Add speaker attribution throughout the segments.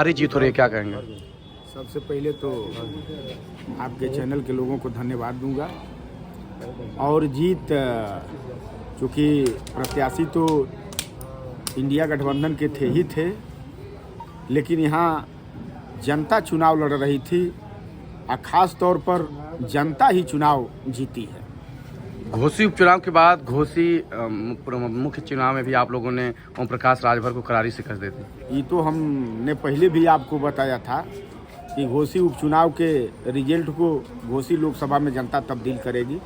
Speaker 1: हमारी जीत हो रही है, क्या कहेंगे?
Speaker 2: सबसे पहले तो आपके चैनल के लोगों को धन्यवाद दूंगा। और जीत, चूँकि प्रत्याशी तो इंडिया गठबंधन के थे ही थे, लेकिन यहाँ जनता चुनाव लड़ रही थी और ख़ास तौर पर जनता ही चुनाव जीती है।
Speaker 1: घोसी उपचुनाव के बाद घोसी मुख्य चुनाव में भी आप लोगों ने ओम प्रकाश राजभर को करारी शिकस्त दे दी।
Speaker 2: ये तो हमने पहले भी आपको बताया था कि घोसी उपचुनाव के रिजल्ट को घोसी लोकसभा में जनता तब्दील करेगी।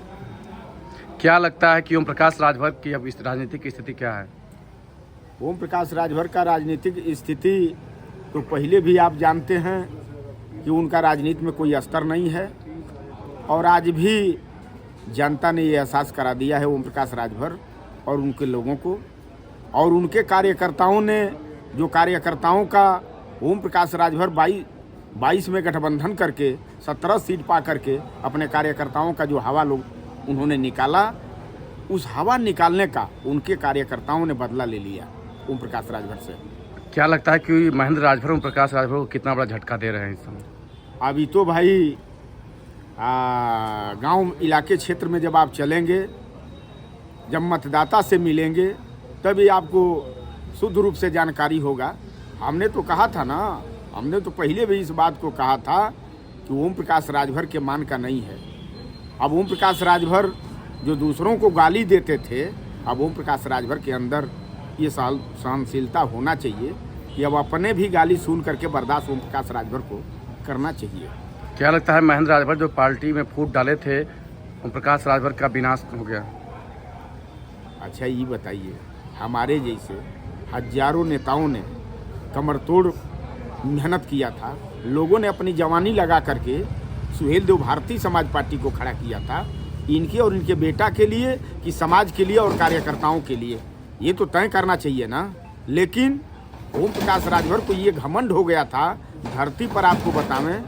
Speaker 1: क्या लगता है कि ओम प्रकाश राजभर की अब इस राजनीतिक स्थिति क्या है?
Speaker 2: ओम प्रकाश राजभर का राजनीतिक स्थिति तो पहले भी आप जानते हैं कि उनका राजनीति में कोई स्तर नहीं है, और आज भी जनता ने ये एहसास करा दिया है ओम प्रकाश राजभर और उनके लोगों को, और उनके कार्यकर्ताओं ने, जो कार्यकर्ताओं का ओम प्रकाश राजभर 22 में गठबंधन करके 17 सीट पा करके अपने कार्यकर्ताओं का जो हवा लोग उन्होंने निकाला, उस हवा निकालने का उनके कार्यकर्ताओं ने बदला ले लिया ओम प्रकाश राजभर से।
Speaker 1: क्या लगता है कि महेंद्र राजभर ओम प्रकाश राजभर को कितना बड़ा झटका दे रहे हैं इस समय?
Speaker 2: अभी तो भाई गांव इलाके क्षेत्र में जब आप चलेंगे, जब मतदाता से मिलेंगे, तभी आपको शुद्ध रूप से जानकारी होगा। हमने तो कहा था ना, हमने तो पहले भी इस बात को कहा था कि ओम प्रकाश राजभर के मान का नहीं है। अब ओम प्रकाश राजभर जो दूसरों को गाली देते थे, अब ओम प्रकाश राजभर के अंदर ये सहनशीलता होना चाहिए कि अब अपने भी गाली सुन करके बर्दाश्त ओम प्रकाश राजभर को करना चाहिए।
Speaker 1: क्या लगता है महेंद्र राजभर जो पार्टी में फूट डाले थे, ओम प्रकाश राजभर का विनाश हो गया?
Speaker 2: अच्छा ये बताइए, हमारे जैसे हजारों नेताओं ने कमर तोड़ मेहनत किया था, लोगों ने अपनी जवानी लगा करके सुहेल देव भारतीय समाज पार्टी को खड़ा किया था, इनके और इनके बेटा के लिए कि समाज के लिए और कार्यकर्ताओं के लिए, ये तो तय करना चाहिए ना। लेकिन ओम प्रकाश राजभर को ये घमंड हो गया था। धरती पर आपको बतावें,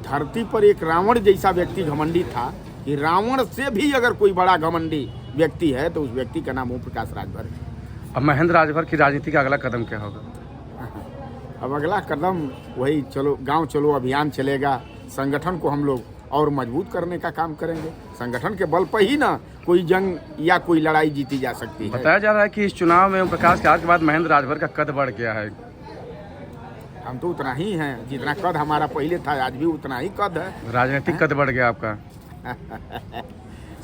Speaker 2: धरती पर एक रावण जैसा व्यक्ति घमंडी था कि रावण से भी अगर कोई बड़ा घमंडी व्यक्ति है तो उस व्यक्ति का नाम ओम प्रकाश राजभर है।
Speaker 1: अब महेंद्र राजभर की राजनीति का अगला कदम क्या होगा?
Speaker 2: अब अगला कदम वही गांव चलो अभियान चलेगा। संगठन को हम लोग और मजबूत करने का काम करेंगे। संगठन के बल पर ही ना कोई जंग या कोई लड़ाई जीती जा सकती है।
Speaker 1: बताया जा रहा है कि इस चुनाव में ओम प्रकाश के हार के बाद महेंद्र राजभर का कद बढ़ गया है।
Speaker 2: हम तो उतना ही हैं, जितना कद हमारा पहले था आज भी उतना ही कद है।
Speaker 1: राजनीतिक कद बढ़ गया आपका।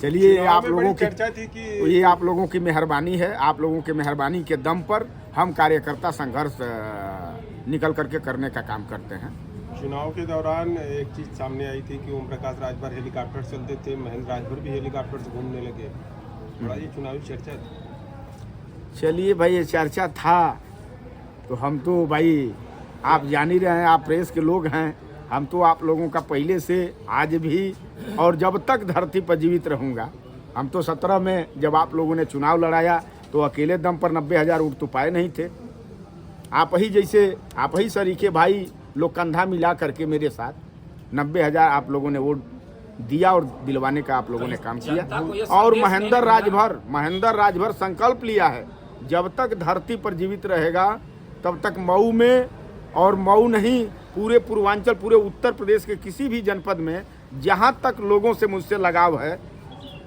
Speaker 2: चलिए, आप लोगों की चर्चा थी कि ये आप लोगों की मेहरबानी है। आप लोगों की मेहरबानी के दम पर हम कार्यकर्ता संघर्ष निकल करके करने का काम करते हैं।
Speaker 3: चुनाव के दौरान एक चीज़ सामने आई थी कि ओम प्रकाश राजभर हेलीकॉप्टर चलते थे, महेंद्र राजभर भी हेलीकॉप्टर से घूमने लगे। थोड़ा ये चुनावी चर्चा थी।
Speaker 2: चलिए भाई, ये चर्चा था तो हम तो भाई आप जान ही रहे हैं, आप प्रेस के लोग हैं, हम तो आप लोगों का पहले से आज भी और जब तक धरती पर जीवित रहूँगा। हम तो 17 में जब आप लोगों ने चुनाव लड़ाया तो अकेले दम पर 90,000 वोट तो पाए नहीं थे। आप ही सरीखे भाई लोग कंधा मिला करके मेरे साथ 90,000 आप लोगों ने वोट दिया और दिलवाने का आप लोगों ने काम किया। और महेंद्र राजभर संकल्प लिया है, जब तक धरती पर जीवित रहेगा तब तक मऊ में, और मऊ नहीं पूरे पूर्वांचल, पूरे उत्तर प्रदेश के किसी भी जनपद में जहां तक लोगों से मुझसे लगाव है,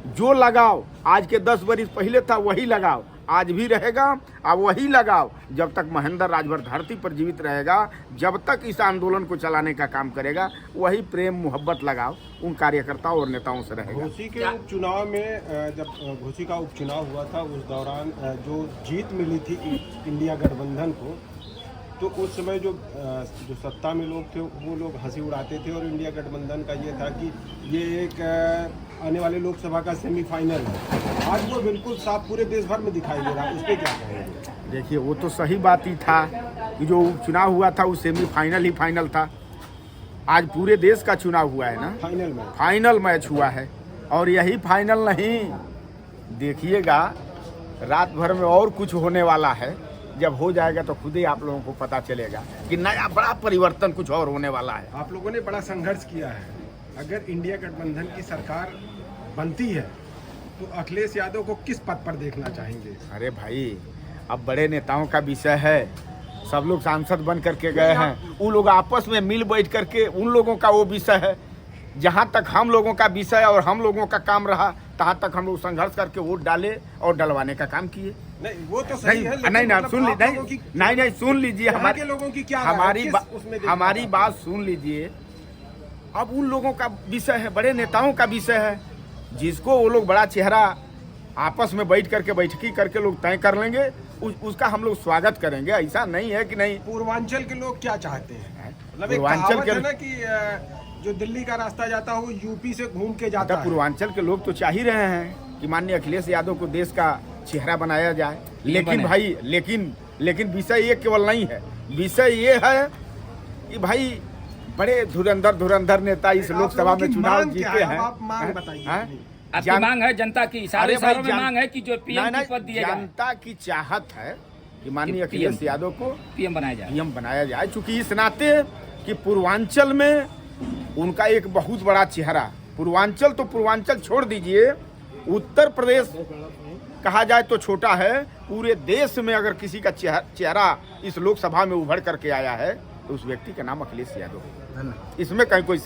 Speaker 2: जो लगाव आज के 10 बरस पहले था वही लगाव आज भी रहेगा। और वही लगाव जब तक महेंद्र राजभर धरती पर जीवित रहेगा, जब तक इस आंदोलन को चलाने का काम करेगा, वही प्रेम मोहब्बत लगाव उन कार्यकर्ताओं और नेताओं से रहेगा।
Speaker 3: घोसी के उपचुनाव में, जब घोसी का उपचुनाव हुआ था उस दौरान जो जीत मिली थी इंडिया गठबंधन को, तो उस समय जो सत्ता में लोग थे वो लोग हंसी उड़ाते थे, और इंडिया गठबंधन का ये था कि ये एक आने वाले लोकसभा का सेमीफाइनल है। आज वो बिल्कुल साफ पूरे देश भर में दिखाई दे रहा है, उस पर क्या कहेंगे?
Speaker 2: देखिए, वो तो सही बात ही था कि जो चुनाव हुआ था वो सेमीफाइनल ही फाइनल था। आज पूरे देश का चुनाव हुआ है ना, फाइनल मैच हुआ है। और यही फाइनल नहीं, देखिएगा रात भर में और कुछ होने वाला है। जब हो जाएगा तो खुद ही आप लोगों को पता चलेगा कि नया बड़ा परिवर्तन कुछ और होने वाला है।
Speaker 3: आप लोगों ने बड़ा संघर्ष किया है। अगर इंडिया गठबंधन की सरकार बनती है तो अखिलेश यादव को किस पद पर देखना चाहेंगे?
Speaker 2: अरे भाई, अब बड़े नेताओं का विषय है, सब लोग सांसद बन करके गए हैं, उन लोग आपस में मिल बैठ करके उन लोगों का वो विषय है। जहाँ तक हम लोगों का विषय और हम लोगों का काम रहा, तहाँ तक हम लोग संघर्ष करके वोट डाले और डलवाने का काम किए।
Speaker 3: नहीं वो तो सही है, लेकिन
Speaker 2: नहीं
Speaker 3: मतलब
Speaker 2: सुन
Speaker 3: आप लोगों की-
Speaker 2: लीजिए, नहीं सुन लीजिए,
Speaker 3: यहाँ के लोगों की क्या राय है?
Speaker 2: हमारी
Speaker 3: किस उसमें देखना
Speaker 2: हमारी
Speaker 3: है?
Speaker 2: बात सुन लीजिए। अब उन लोगों का विषय है, बड़े नेताओं का विषय है, जिसको वो लोग बड़ा चेहरा आपस में बैठ करके बैठकी करके लोग तय कर लेंगे, उसका हम लोग स्वागत करेंगे। ऐसा नहीं है कि नहीं।
Speaker 3: पूर्वांचल के लोग क्या चाहते हैं? मतलब एक
Speaker 2: पूर्वांचल
Speaker 3: कहावत
Speaker 2: के-
Speaker 3: है ना कि जो दिल्ली का रास्ता जाता है वो यूपी से घूम के जाता है।
Speaker 2: पूर्वांचल के लोग तो चाह ही रहे हैं कि माननीय अखिलेश यादव को देश का चेहरा बनाया जाए, लेकिन भाई लेकिन विषय ये केवल नहीं है। विषय ये है कि भाई बड़े धुरंधर नेता इस
Speaker 3: आप
Speaker 2: लोगों
Speaker 3: लोगों
Speaker 2: में
Speaker 3: की
Speaker 2: चुनाव
Speaker 3: मांग क्या
Speaker 2: जीते
Speaker 3: है?
Speaker 2: हैं।
Speaker 3: आप मांग बताइए
Speaker 2: हैं?
Speaker 3: अपनी।
Speaker 4: आपकी मांग है जनता की, सारे
Speaker 2: अरे भाई
Speaker 4: शहरों में मांग है कि जो पीएम की पद दिया जाए,
Speaker 2: जनता की चाहत है कि माननीय
Speaker 4: कि PM
Speaker 2: अखिलेश यादव को
Speaker 4: पीएम बनाया जाए।
Speaker 2: पीएम बनाया जाए, चूंकि इस नाते कि पूर्वांचल में उनका एक बहुत बड़ा चेहरा, पूर्वांचल छोड़ दीजिए, उत्तर प्रदेश कहा जाए तो छोटा है, पूरे देश में अगर किसी का चेहरा इस लोकसभा में उभर करके आया है तो उस व्यक्ति का नाम अखिलेश यादव है। इसमें कहीं कोई